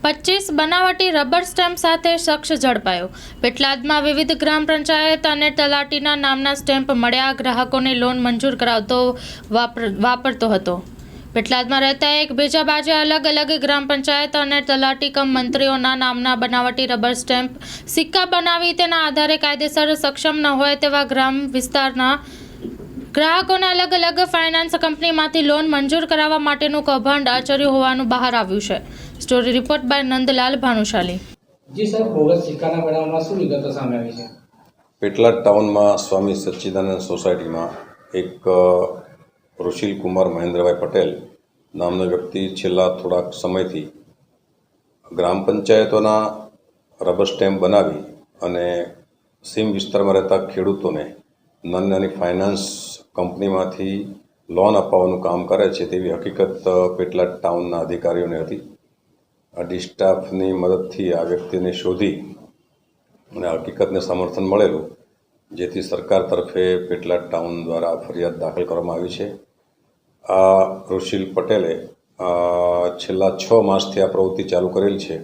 25 બનાવટી rubber stamp સાથે શખ્સ ઝડપાયો। પેટલાદમાં વિવિધ ગ્રામ પંચાયત અને તલાટીના નામના સ્ટેમ્પ મળ્યા। ગ્રાહકોને લોન મંજૂર કરાવતો વાપરતો હતો। પેટલાદમાં રહેતા એક બીજા બાજુ અલગ અલગ ગ્રામ પંચાયત અને તલાટી કમ મંત્રીઓના નામના બનાવટી રબર સ્ટેમ્પ સિક્કા બનાવી તેના આધારે કાયદેસર સક્ષમ ન હોય તેવા ગ્રામ વિસ્તારના ગ્રાહકોને અલગ અલગ ફાઇનાન્સ કંપનીમાંથી લોન મંજૂર કરાવવા માટેનું કૌભાંડ આચર્યું હોવાનું બહાર આવ્યું છે। Story report by Nandlal Bhanushali. જી સર, બોગસ સિક્કાના બનાવમાં શું વિગતો સામે આવી છે? પેટલાદ ટાઉનમાં સ્વામી સચ્ચિદાનંદ સોસાયટીમાં એક ઋષિલ કુમાર મહેન્દ્રભાઈ પટેલ નામનો વ્યક્તિ છેલ્લા થોડાક સમયથી ગ્રામ પંચાયતોના રબર સ્ટેમ્પ બનાવી અને સીમ વિસ્તારમાં રહેતા ખેડૂતોને નાની નાની ફાઇનાન્સ કંપનીમાંથી લોન અપાવવાનું કામ કરે છે તેવી હકીકત પેટલાદ ટાઉનના અધિકારીઓને હતી। ડી સ્ટાફની મદદથી આ વ્યક્તિને શોધી અને હકીકતને સમર્થન મળેલું, જેથી સરકાર તરફે પેટલાદ ટાઉન દ્વારા ફરિયાદ દાખલ કરવામાં આવી છે। આ ઋષિલ પટેલે છેલ્લા 6 માસથી આ પ્રવૃત્તિ ચાલુ કરેલ છે।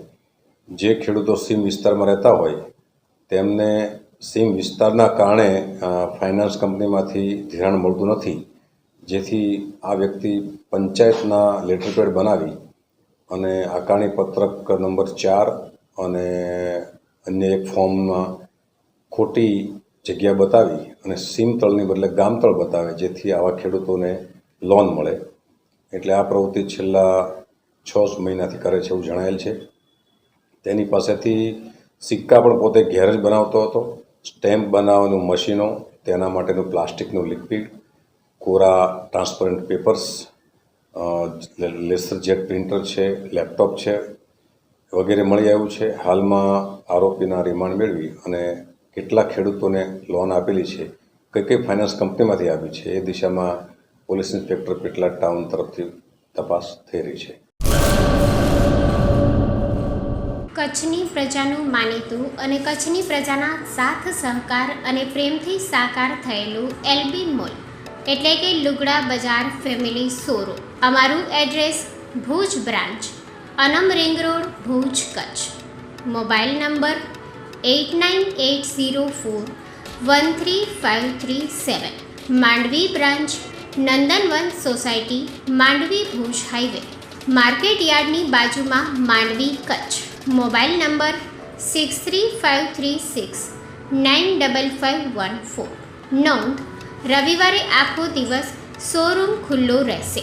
જે ખેડૂતો સીમ વિસ્તારમાં રહેતા હોય તેમને સીમ વિસ્તારના કારણે ફાઇનાન્સ કંપનીમાંથી ધિરાણ મળતું નથી, જેથી આ વ્યક્તિ પંચાયતના લેટર પેડ બનાવી અને આકારણી પત્રક નંબર 4 અને અન્ય એક ફોર્મમાં ખોટી જગ્યા બતાવી અને સીમ તળની બદલે ગામતળ બતાવે, જેથી આવા ખેડૂતોને લોન મળે। એટલે આ પ્રવૃત્તિ છેલ્લા 6 મહિનાથી કરે છે એવું જણાયેલ છે। તેની પાસેથી સિક્કા પણ પોતે ઘેર જ બનાવતો હતો, સ્ટેમ્પ બનાવવાનું મશીનો, તેના માટેનું પ્લાસ્ટિકનું લિક્વિડ, કોરા transparent papers, laser jet printer છે, લેપટોપ છે વગેરે મળી આવ્યું છે। હાલમાં આરોપીના રિમાન્ડ મેળવી અને કેટલા ખેડૂતોને લોન આપેલી છે, કઈ ફાઇનાન્સ કંપનીમાંથી આપી છે, એ દિશામાં પોલીસ ઇન્સ્પેક્ટર પેટલાદ ટાઉન તરફથી તપાસ થઈ રહી છે। કચ્છની પ્રજાનું માનીતું અને કચ્છની પ્રજાના સાથ સહકાર અને પ્રેમથી સાકાર થયેલું એલબી મોલ એટલે કે લુગડા બજાર ફેમિલી શોરૂમ। અમારું address Bhuj branch, Anam ring road, Bhuj, Kutch. Mobile number 8980413537। Mandvi branch, Nandanvan society, Mandvi, Bhuj highway, market યાર્ડની બાજુમાં, માંડવી, કચ્છ। Mobile number 6353695514। નોંધ: રવિવારે આખો દિવસ શોરૂમ ખુલ્લો રહેશે।